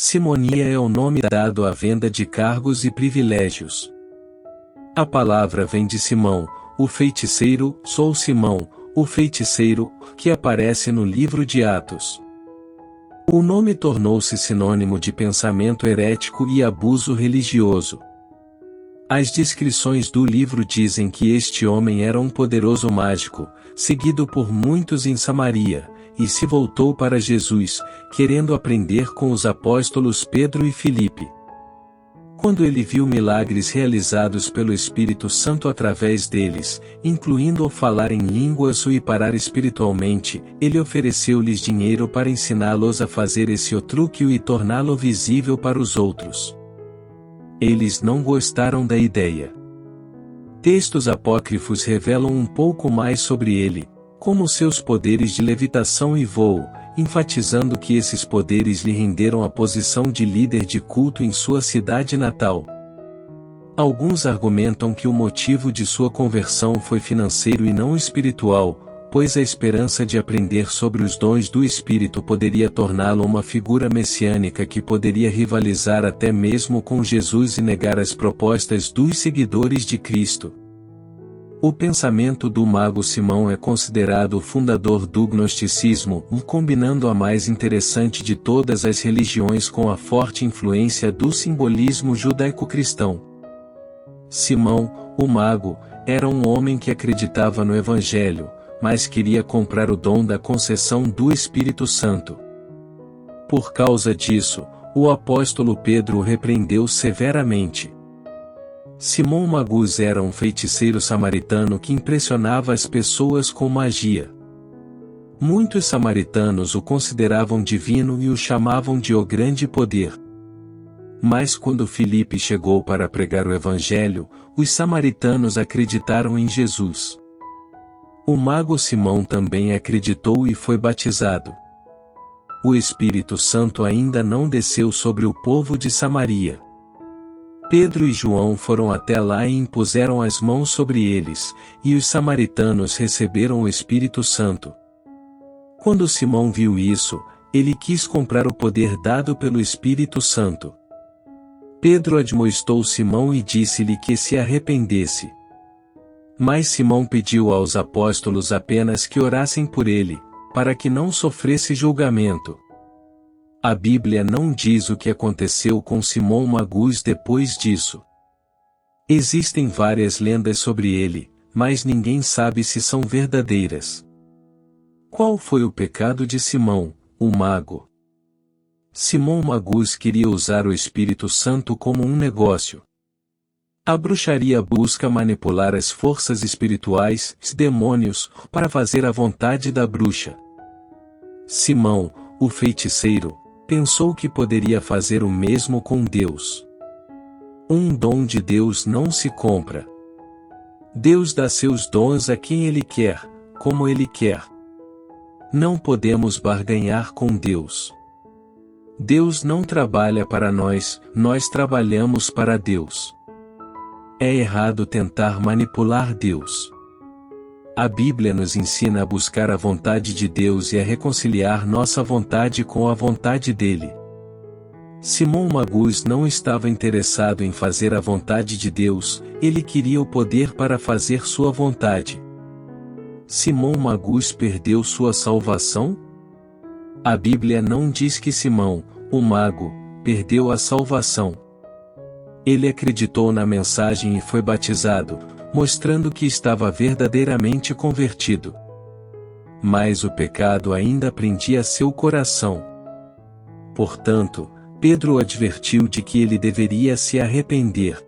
Simonia é o nome dado à venda de cargos e privilégios. A palavra vem de Simão, o feiticeiro. Sou Simão, o feiticeiro, que aparece no livro de Atos. O nome tornou-se sinônimo de pensamento herético e abuso religioso. As descrições do livro dizem que este homem era um poderoso mágico, seguido por muitos em Samaria, e se voltou para Jesus, querendo aprender com os apóstolos Pedro e Filipe. Quando ele viu milagres realizados pelo Espírito Santo através deles, incluindo o falar em línguas e parar espiritualmente, ele ofereceu-lhes dinheiro para ensiná-los a fazer esse truque e torná-lo visível para os outros. Eles não gostaram da ideia. Textos apócrifos revelam um pouco mais sobre ele, como seus poderes de levitação e voo, enfatizando que esses poderes lhe renderam a posição de líder de culto em sua cidade natal. Alguns argumentam que o motivo de sua conversão foi financeiro e não espiritual, pois a esperança de aprender sobre os dons do Espírito poderia torná-lo uma figura messiânica que poderia rivalizar até mesmo com Jesus e negar as propostas dos seguidores de Cristo. O pensamento do mago Simão é considerado o fundador do gnosticismo, combinando a mais interessante de todas as religiões com a forte influência do simbolismo judaico-cristão. Simão, o mago, era um homem que acreditava no Evangelho, mas queria comprar o dom da concessão do Espírito Santo. Por causa disso, o apóstolo Pedro o repreendeu severamente. Simão Magus era um feiticeiro samaritano que impressionava as pessoas com magia. Muitos samaritanos o consideravam divino e o chamavam de o grande poder. Mas quando Filipe chegou para pregar o Evangelho, os samaritanos acreditaram em Jesus. O mago Simão também acreditou e foi batizado. O Espírito Santo ainda não desceu sobre o povo de Samaria. Pedro e João foram até lá e impuseram as mãos sobre eles, e os samaritanos receberam o Espírito Santo. Quando Simão viu isso, ele quis comprar o poder dado pelo Espírito Santo. Pedro admoestou Simão e disse-lhe que se arrependesse. Mas Simão pediu aos apóstolos apenas que orassem por ele, para que não sofresse julgamento. A Bíblia não diz o que aconteceu com Simão Magus depois disso. Existem várias lendas sobre ele, mas ninguém sabe se são verdadeiras. Qual foi o pecado de Simão, o mago? Simão Magus queria usar o Espírito Santo como um negócio. A bruxaria busca manipular as forças espirituais, os demônios, para fazer a vontade da bruxa. Simão, o feiticeiro, pensou que poderia fazer o mesmo com Deus. Um dom de Deus não se compra. Deus dá seus dons a quem Ele quer, como Ele quer. Não podemos barganhar com Deus. Deus não trabalha para nós, nós trabalhamos para Deus. É errado tentar manipular Deus. A Bíblia nos ensina a buscar a vontade de Deus e a reconciliar nossa vontade com a vontade dele. Simão Magus não estava interessado em fazer a vontade de Deus, ele queria o poder para fazer sua vontade. Simão Magus perdeu sua salvação? A Bíblia não diz que Simão, o mago, perdeu a salvação. Ele acreditou na mensagem e foi batizado, mostrando que estava verdadeiramente convertido. Mas o pecado ainda prendia seu coração. Portanto, Pedro o advertiu de que ele deveria se arrepender.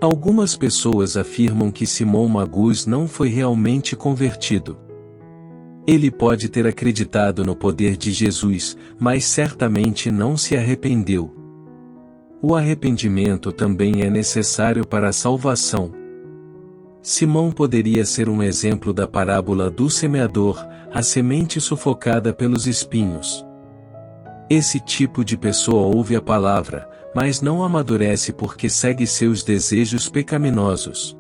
Algumas pessoas afirmam que Simão Magus não foi realmente convertido. Ele pode ter acreditado no poder de Jesus, mas certamente não se arrependeu. O arrependimento também é necessário para a salvação. Simão poderia ser um exemplo da parábola do semeador, a semente sufocada pelos espinhos. Esse tipo de pessoa ouve a palavra, mas não amadurece porque segue seus desejos pecaminosos.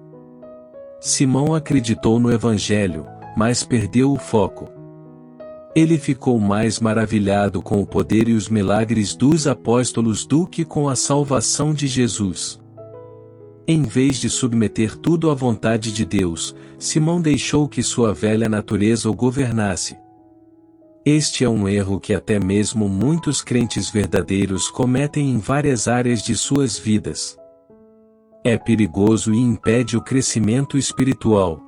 Simão acreditou no Evangelho, mas perdeu o foco. Ele ficou mais maravilhado com o poder e os milagres dos apóstolos do que com a salvação de Jesus. Em vez de submeter tudo à vontade de Deus, Simão deixou que sua velha natureza o governasse. Este é um erro que até mesmo muitos crentes verdadeiros cometem em várias áreas de suas vidas. É perigoso e impede o crescimento espiritual.